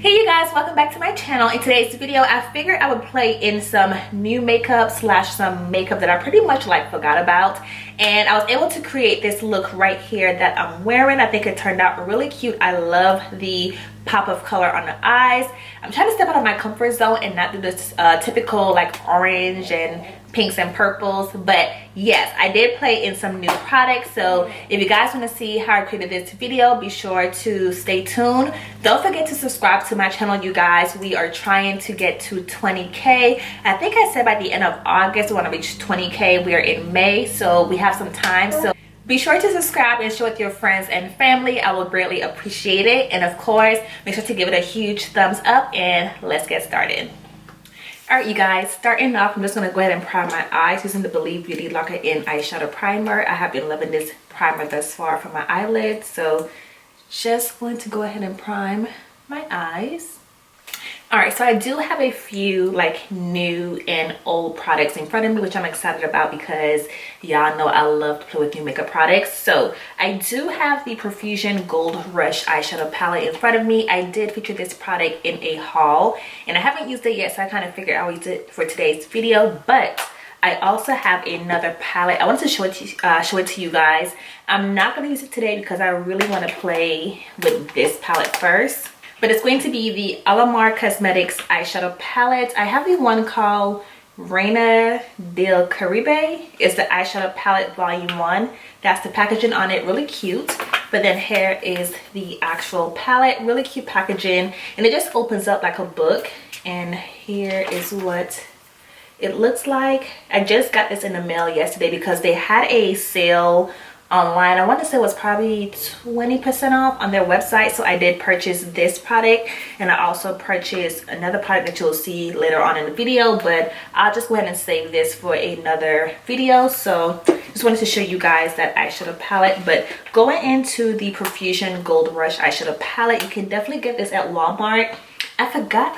Hey you guys, welcome back to my channel. In today's video I figured I would play in some new makeup slash some makeup that I pretty much forgot about, and I was able to create this look right here that I'm wearing. I think it turned out really cute. I love the pop of color on the eyes. I'm trying to step out of my comfort zone and not do this typical orange and pinks and purples, but yes, I did play in some new products. So if you guys want to see how I created this video, be sure to stay tuned. Don't forget to subscribe to my channel, you guys. We are trying to get to 20k. I think I said by the end of August we want to reach 20k. We are in May, so we have some time. So be sure to subscribe and share with your friends and family. I will greatly appreciate it. And of course, make sure to give it a huge thumbs up, and let's get started. All right, you guys, starting off, I'm just going to go ahead and prime my eyes using the Believe Beauty Locker in Eyeshadow Primer. I have been loving this primer thus far for my eyelids, so just going to go ahead and prime my eyes. All right, so I do have a few new and old products in front of me, which I'm excited about because y'all know I love to play with new makeup products. So I do have the Profusion Gold Rush eyeshadow palette in front of me. I did feature this product in a haul and I haven't used it yet, so I kind of figured I'll use it for today's video. But I also have another palette. I wanted to show it to you guys. I'm not going to use it today because I really want to play with this palette first. But it's going to be the Alamar Cosmetics eyeshadow palette. I have the one called Reina del Caribe. It's the eyeshadow palette volume 1. That's the packaging on it, really cute. But then here is the actual palette, really cute packaging. And it just opens up like a book. And here is what it looks like. I just got this in the mail yesterday because they had a sale online. I want to say it was probably 20% off on their website, so I did purchase this product, and I also purchased another product that you'll see later on in the video, but I'll just go ahead and save this for another video. So just wanted to show you guys that eyeshadow palette. But going into the Profusion Gold Rush eyeshadow palette, you can definitely get this at Walmart. I forgot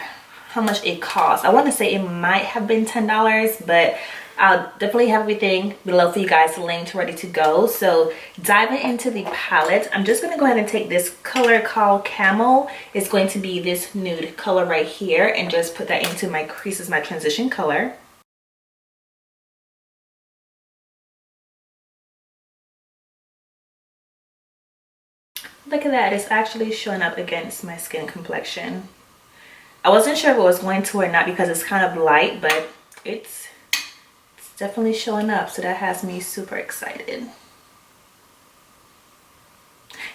how much it cost. I want to say it might have been $10, but I'll definitely have everything below for you guys linked, ready to go. So diving into the palette, I'm just going to go ahead and take this color called Camel. It's going to be this nude color right here, and just put that into my creases, my transition color. Look at that, it's actually showing up against my skin complexion. I wasn't sure if it was going to or not because it's kind of light, but it's definitely showing up, so that has me super excited.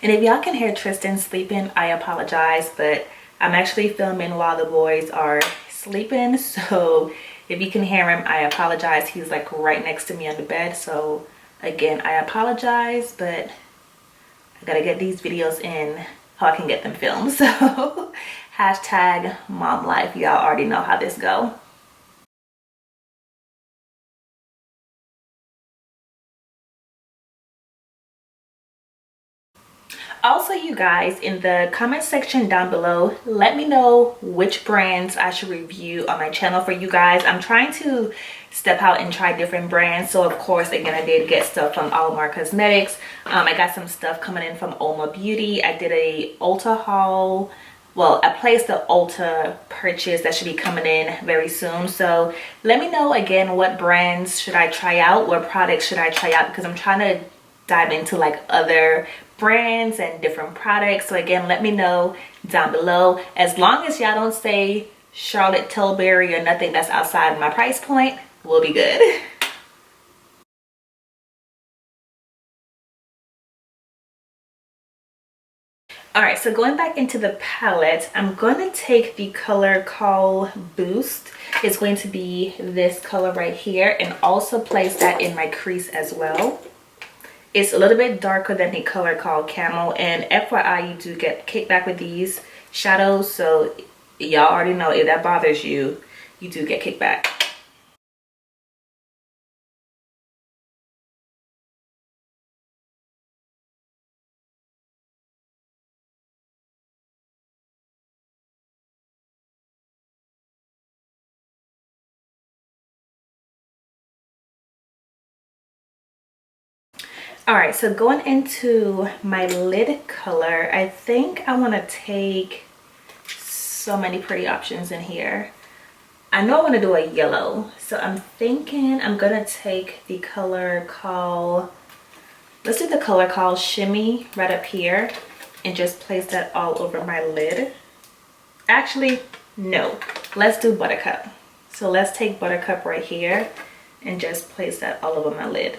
And if y'all can hear Tristan sleeping, I apologize, but I'm actually filming while the boys are sleeping, so if you can hear him, I apologize. He's right next to me on the bed, so again, I apologize, but I gotta get these videos in how I can get them filmed. So hashtag mom life, y'all already know how this go. Also, you guys, in the comment section down below, let me know which brands I should review on my channel for you guys. I'm trying to step out and try different brands. So of course, again, I did get stuff from Alamar Cosmetics. I got some stuff coming in from Oma Beauty. I did a Ulta haul. Well, I placed the Ulta purchase that should be coming in very soon. So let me know again, what brands should I try out? What products should I try out? Because I'm trying to dive into other brands and different products. So again, let me know down below. As long as y'all don't say Charlotte Tilbury or nothing that's outside my price point, we'll be good. All right, so going back into the palette, I'm going to take the color called Boost. It's going to be this color right here, and also place that in my crease as well. It's a little bit darker than the color called Camel, and FYI, you do get kickback with these shadows, so y'all already know if that bothers you, you do get kickback. All right, so going into my lid color, I think I want to take so many pretty options in here. I know I want to do a yellow, so I'm thinking I'm gonna take the color called, let's do the color called Shimmy right up here and just place that all over my lid. Actually, no, let's do Buttercup. So let's take Buttercup right here and just place that all over my lid.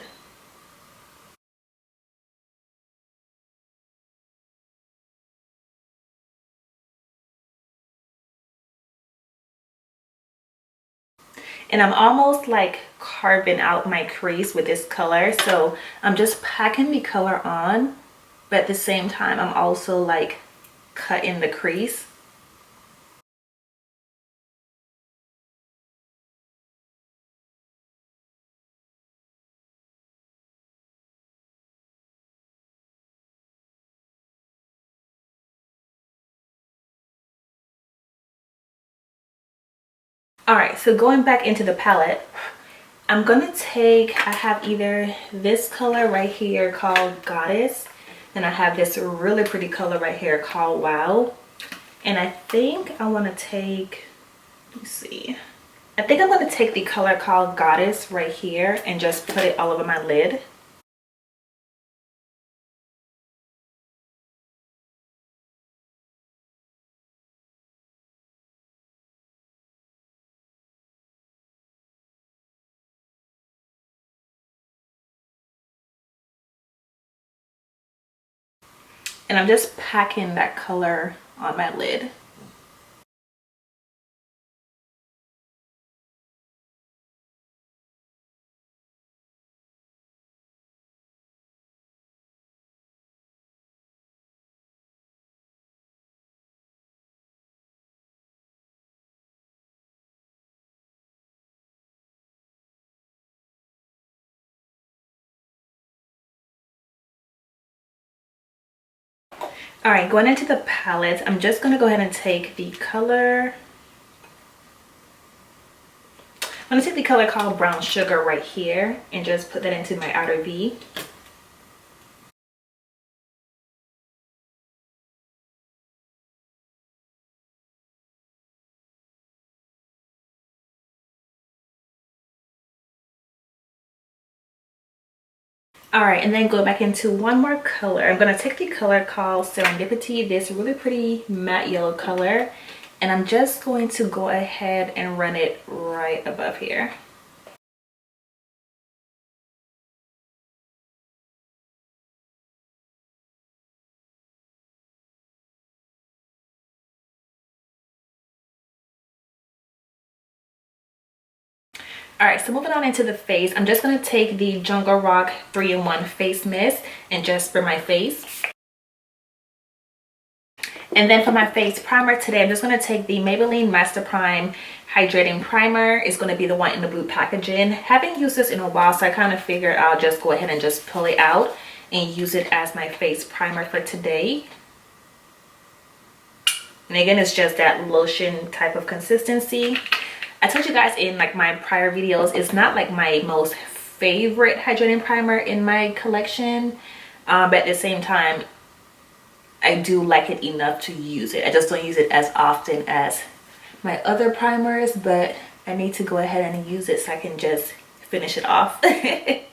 And I'm almost like carving out my crease with this color. So I'm just packing the color on, but at the same time, I'm also like cutting the crease. All right, so going back into the palette, I'm gonna take, I have either this color right here called Goddess, and I have this really pretty color right here called Wow. And I think I wanna take, let me see. I think I'm gonna take the color called Goddess right here and just put it all over my lid. And I'm just packing that color on my lid. All right, going into the palette, I'm just gonna go ahead and take the color. I'm gonna take the color called Brown Sugar right here and just put that into my outer V. All right, and then go back into one more color. I'm gonna take the color called Serendipity, this really pretty matte yellow color, and I'm just going to go ahead and run it right above here. All right, so moving on into the face, I'm just gonna take the Jungle Rock 3-in-1 face mist and just spray my face. And then for my face primer today, I'm just going to take the Maybelline Master Prime Hydrating Primer. It's going to be the one in the blue packaging. Haven't used this in a while, so I kind of figured I'll just go ahead and just pull it out and use it as my face primer for today. And again, it's just that lotion type of consistency. I told you guys in like my prior videos, it's not like my most favorite hydrating primer in my collection. But at the same time, I do like it enough to use it. I just don't use it as often as my other primers, but I need to go ahead and use it so I can just finish it off. But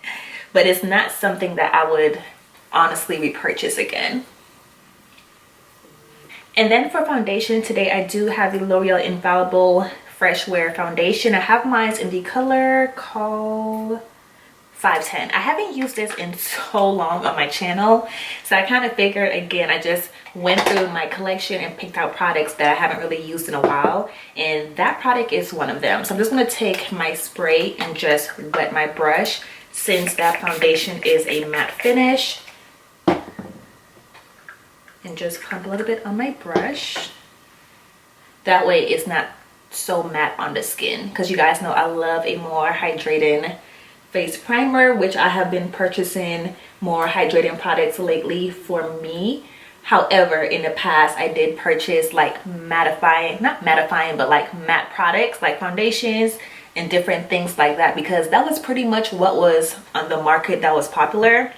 it's not something that I would honestly repurchase again. And then for foundation today, I do have the L'Oreal Infallible Fresh Wear Foundation. I have mine in the color called 510. I haven't used this in so long on my channel, so I kind of figured, again, I just went through my collection and picked out products that I haven't really used in a while, and that product is one of them. So I'm just going to take my spray and just wet my brush, since that foundation is a matte finish, and just pump a little bit on my brush. That way it's not so matte on the skin, because you guys know I love a more hydrating face primer, which I have been purchasing more hydrating products lately for me. However, in the past I did purchase like mattifying, not mattifying, but like matte products like foundations and different things like that, because that was pretty much what was on the market that was popular.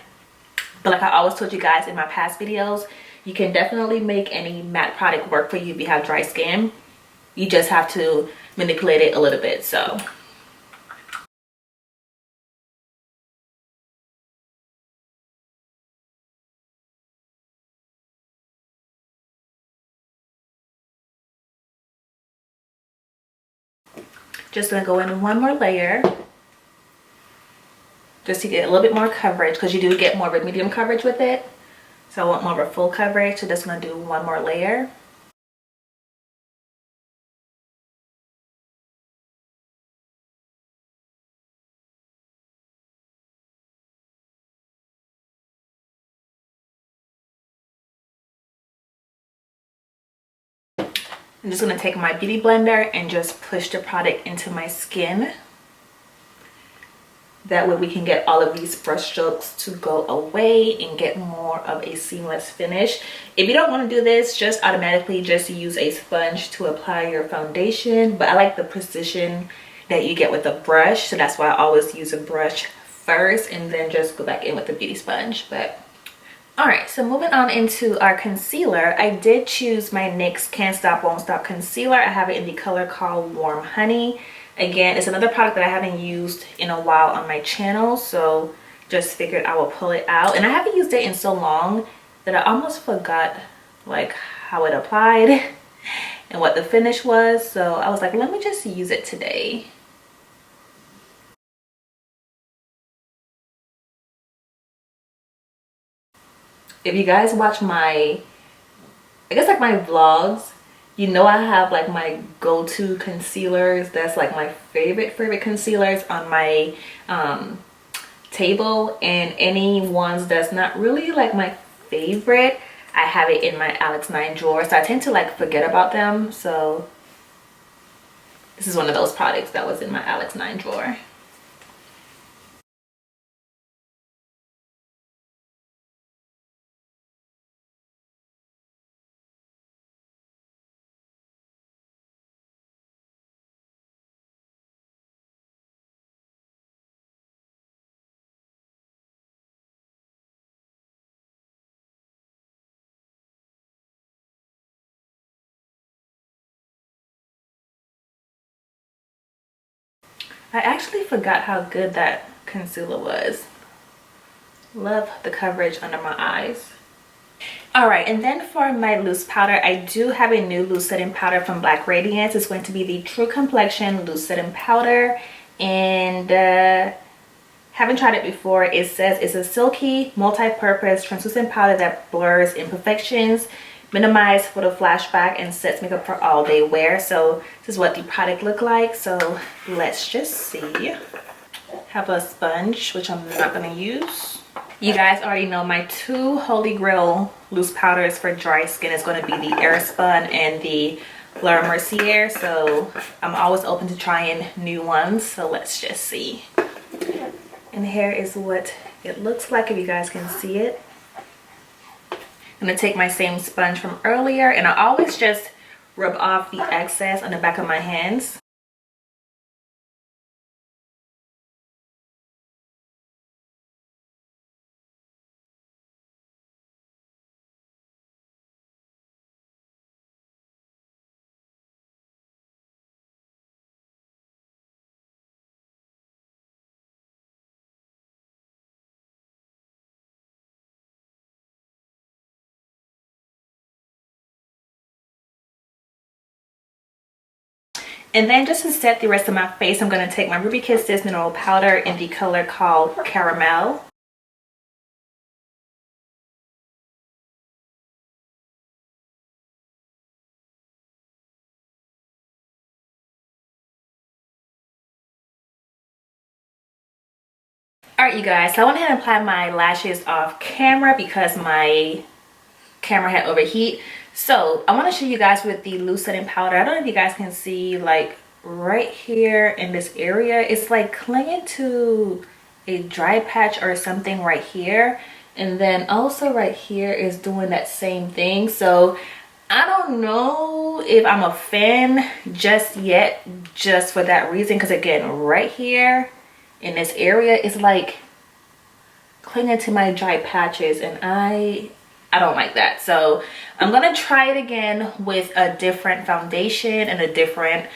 But like I always told you guys in my past videos, you can definitely make any matte product work for you if you have dry skin. You just have to manipulate it a little bit. So just gonna go in one more layer just to get a little bit more coverage, because you do get more of a medium coverage with it. So I want more of a full coverage, so just gonna do one more layer. I'm just gonna take my beauty blender and just push the product into my skin. That way we can get all of these brush strokes to go away and get more of a seamless finish. If you don't want to do this, just automatically just use a sponge to apply your foundation. But I like the precision that you get with a brush, so that's why I always use a brush first and then just go back in with the beauty sponge. But all right, so moving on into our concealer, I did choose my NYX Can't Stop Won't Stop concealer. I have it in the color called Warm Honey. Again, it's another product that I haven't used in a while on my channel, so just figured I will pull it out. And I haven't used it in so long that I almost forgot like how it applied and what the finish was. So I was like, let me just use it today. If you guys watch my, I guess like my vlogs, you know I have like my go-to concealers. That's like my favorite concealers on my table, and any ones that's not really like my favorite, I have it in my Alex 9 drawer. So I tend to like forget about them. So this is one of those products that was in my Alex 9 drawer. I actually forgot how good that concealer was. Love the coverage under my eyes. Alright, and then for my loose powder, I do have a new loose setting powder from Black Radiance. It's going to be the True Complexion loose setting powder, and haven't tried it before. It says it's a silky, multi-purpose, translucent powder that blurs imperfections, minimize photo flashback, and sets makeup for all day wear. So this is what the product look like. So let's just see. Have a sponge, which I'm not gonna use. You guys already know my two holy grail loose powders for dry skin is going to be the Airspun and the Laura Mercier. So I'm always open to trying new ones. So let's just see. And here is what it looks like, if you guys can see it. I'm going to take my same sponge from earlier, and I always just rub off the excess on the back of my hands. And then just to set the rest of my face, I'm going to take my Ruby Kisses mineral powder in the color called Caramel. Alright you guys, so I went ahead and applied my lashes off camera because my camera had overheat. So I want to show you guys with the loose setting powder. I don't know if you guys can see, like right here in this area, it's like clinging to a dry patch or something right here, and then also right here is doing that same thing. So I don't know if I'm a fan just yet, just for that reason, because again right here in this area is like clinging to my dry patches, and I I don't like that. So I'm gonna try it again with a different foundation and a different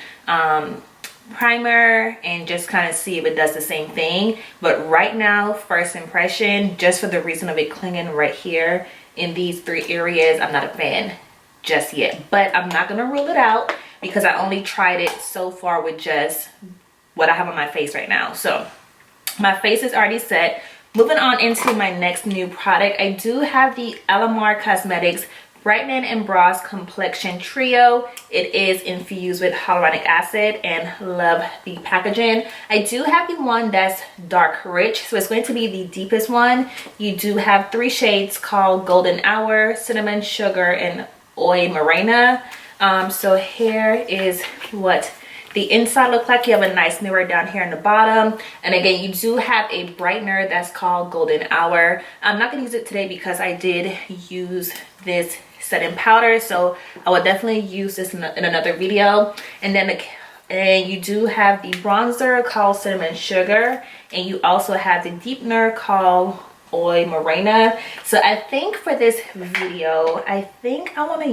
primer, and just kind of see if it does the same thing. But right now, first impression, just for the reason of it clinging right here in these 3 areas, I'm not a fan just yet. But I'm not gonna rule it out because I only tried it so far with just what I have on my face right now. So my face is already set. Moving on into my next new product, I do have the Alamar Cosmetics Brighten and Bronze Complexion Trio. It is infused with hyaluronic acid, and love the packaging. I do have the one that's dark rich, so it's going to be the deepest one. You do have 3 shades called Golden Hour, Cinnamon Sugar, and Oil Morena. So here is what the inside look like. You have a nice mirror down here in the bottom, and again you do have a brightener that's called Golden Hour. I'm not gonna use it today because I did use this setting powder, so I would definitely use this in another video. And then you do have the bronzer called Cinnamon Sugar, and you also have the deepener called Oil Morena. So I think for this video, I think I want to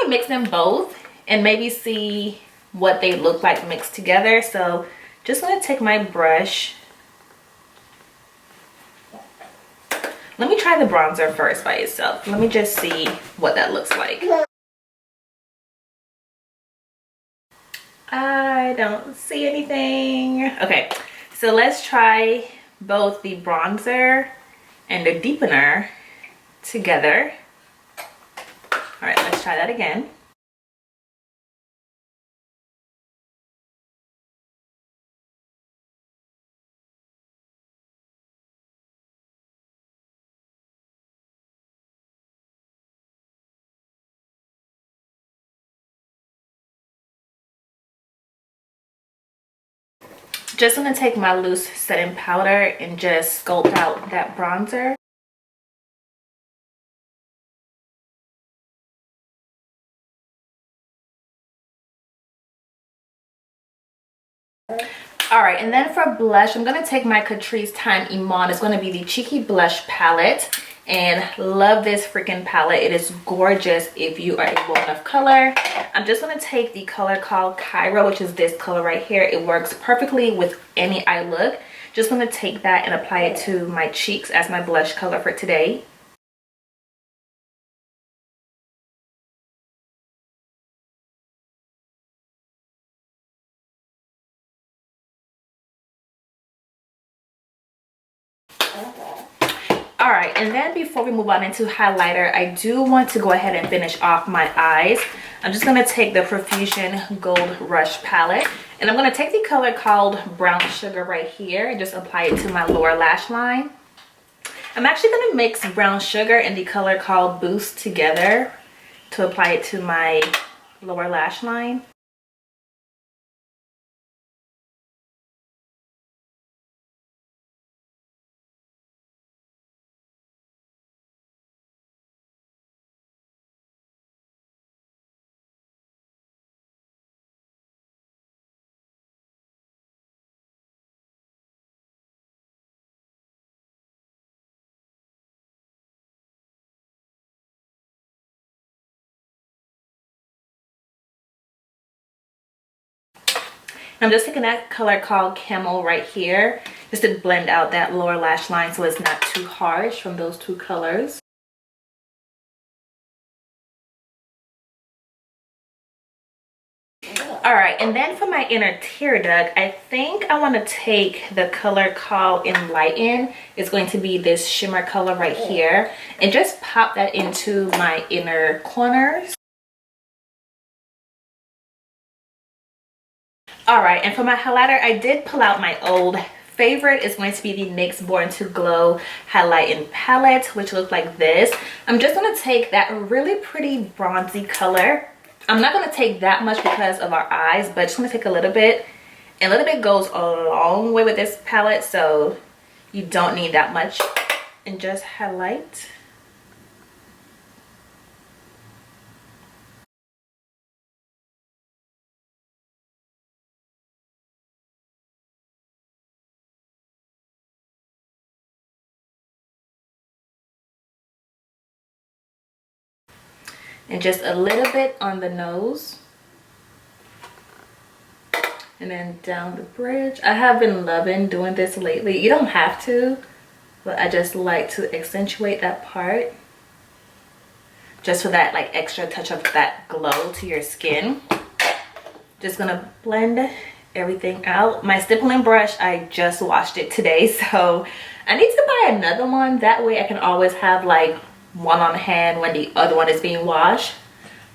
mix them both and maybe see what they look like mixed together. So just gonna take my brush. Let me try the bronzer first by itself. Let me just see what that looks like. I don't see anything. Okay, so let's try both the bronzer and the deepener together. All right, let's try that again. Just gonna take my loose setting powder and just sculpt out that bronzer. All right, and then for blush, I'm gonna take my Catrice Time Eman. It's gonna be the Cheeky Blush palette, and love this freaking palette. It is gorgeous if you are a woman of color. I'm just gonna take the color called Cairo, which is this color right here. It works perfectly with any eye look. Just gonna take that and apply it to my cheeks as my blush color for today. All right, and then before we move on into highlighter, I do want to go ahead and finish off my eyes. I'm just gonna take the Profusion Gold Rush palette, and I'm gonna take the color called Brown Sugar right here and just apply it to my lower lash line. I'm actually gonna mix Brown Sugar and the color called Boost together to apply it to my lower lash line. I'm just taking that color called Camel right here just to blend out that lower lash line so it's not too harsh from those 2 colors. All right, and then for my inner tear duct, I think I want to take the color called Enlighten. It's going to be this shimmer color right here, and just pop that into my inner corners. All right, and for my highlighter, I did pull out my old favorite. Is going to be the NYX Born to Glow Highlighting Palette, which looks like this. I'm just going to take that really pretty bronzy color. I'm not going to take that much because of our eyes, but just going to take a little bit. And a little bit goes a long way with this palette, so you don't need that much. And just highlight. and just a little bit on the nose. And then down the bridge. I have been loving doing this lately. You don't have to, but I just like to accentuate that part. Just for that like extra touch of that glow to your skin. Just gonna blend everything out. My stippling brush, I just washed it today, so I need to buy another one. That way I can always have like one on hand when the other one is being washed.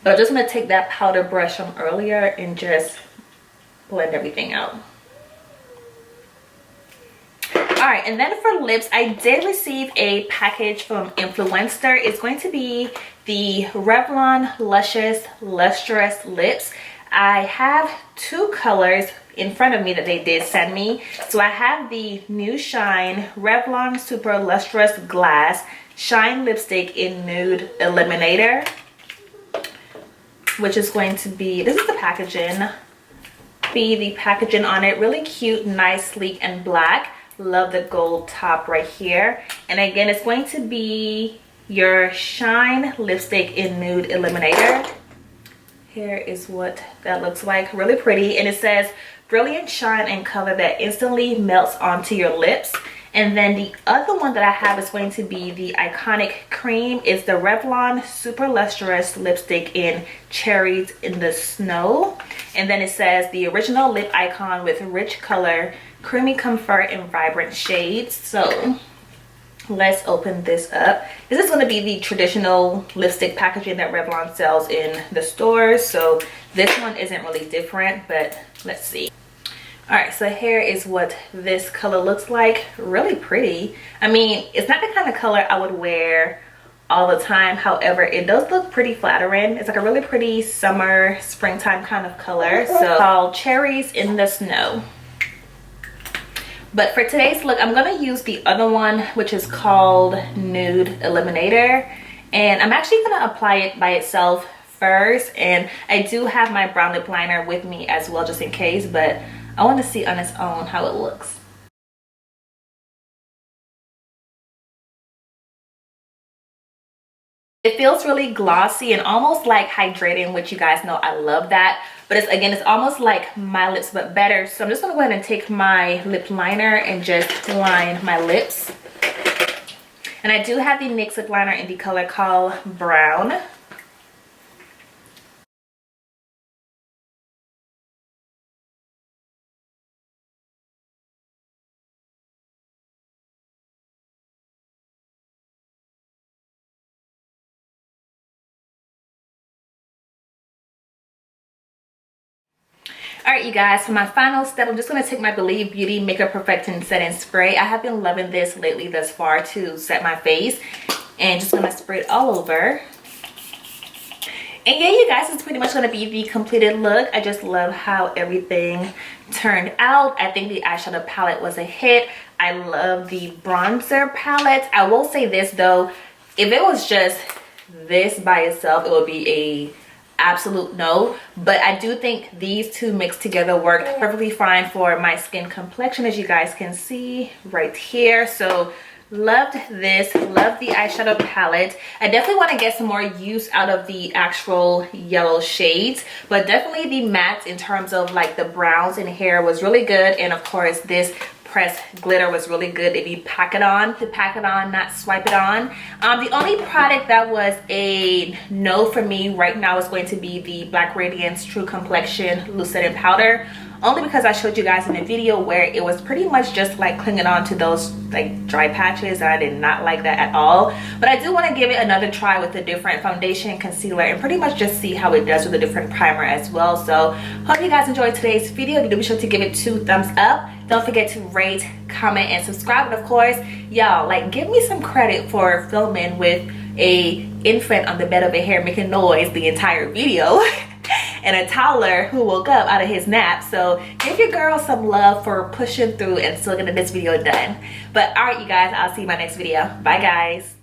But I'm just gonna take that powder brush from earlier and just blend everything out. All right, and then for lips, I did receive a package from Influencer. It's going to be the Revlon Lustrous lips. I have two colors in front of me that they did send me. So I have the New Shine Revlon Super Lustrous Glass Shine Lipstick in Nude Illuminator, which is going to be, this is the packaging. The packaging on it, really cute, nice, sleek, and black. Love the gold top right here. And again, it's going to be your Shine Lipstick in Nude Illuminator. Here is what that looks like. Really pretty. And it says brilliant shine and color that instantly melts onto your lips. And then the other one that I have is going to be the iconic cream. It's the Revlon Super Lustrous Lipstick in Cherries in the Snow. And then it says the original lip icon with rich color, creamy comfort, and vibrant shades. So let's open this up. This is going to be the traditional lipstick packaging that Revlon sells in the stores. So this one isn't really different, but let's see. All right, so here is what this color looks like. Really pretty. I mean, it's not the kind of color I would wear all the time. However, it does look pretty flattering. It's like a really pretty summer, springtime kind of color. So called Cherries in the Snow. But for today's look, I'm gonna use the other one, which is called Nude Illuminator. And I'm actually gonna apply it by itself first. And I do have my brown lip liner with me as well, just in case, but I want to see on its own how it looks. It feels really glossy and almost like hydrating, which you guys know I love that. But it's, again, it's almost like my lips but better. So I'm just going to go ahead and take my lip liner and just line my lips. And I do have the NYX lip liner in the color called Brown. All right, you guys, for my final step, I'm just going to take my Believe Beauty Makeup Perfecting Setting Spray. I have been loving this lately thus far to set my face. And just going to spray it all over. And yeah, you guys, it's pretty much going to be the completed look. I just love how everything turned out. I think the eyeshadow palette was a hit. I love the bronzer palette. I will say this, though. If it was just this by itself, it would be a absolute no, but I do think these two mixed together worked perfectly fine for my skin complexion, as you guys can see right here. So loved this, loved the eyeshadow palette. I definitely want to get some more use out of the actual yellow shades, but definitely the mattes in terms of like the browns in here was really good. And of course this pressed glitter was really good if you pack it on, to pack it on, not swipe it on. The only product that was a no for me right now is going to be the Black Radiance True Complexion Loose Setting Powder, only because I showed you guys in a video where it was pretty much just like clinging on to those like dry patches, and I did not like that at all. But I do want to give it another try with a different foundation, concealer, and pretty much just see how it does with a different primer as well. So hope you guys enjoyed today's video. If you do, be sure to give it 2 thumbs up. Don't forget to rate, comment, and subscribe. And of course, y'all, like, give me some credit for filming with a infant on the bed of a hair making noise the entire video and a toddler who woke up out of his nap. So give your girl some love for pushing through and still getting this video done. But all right, you guys, I'll see you in my next video. Bye, guys.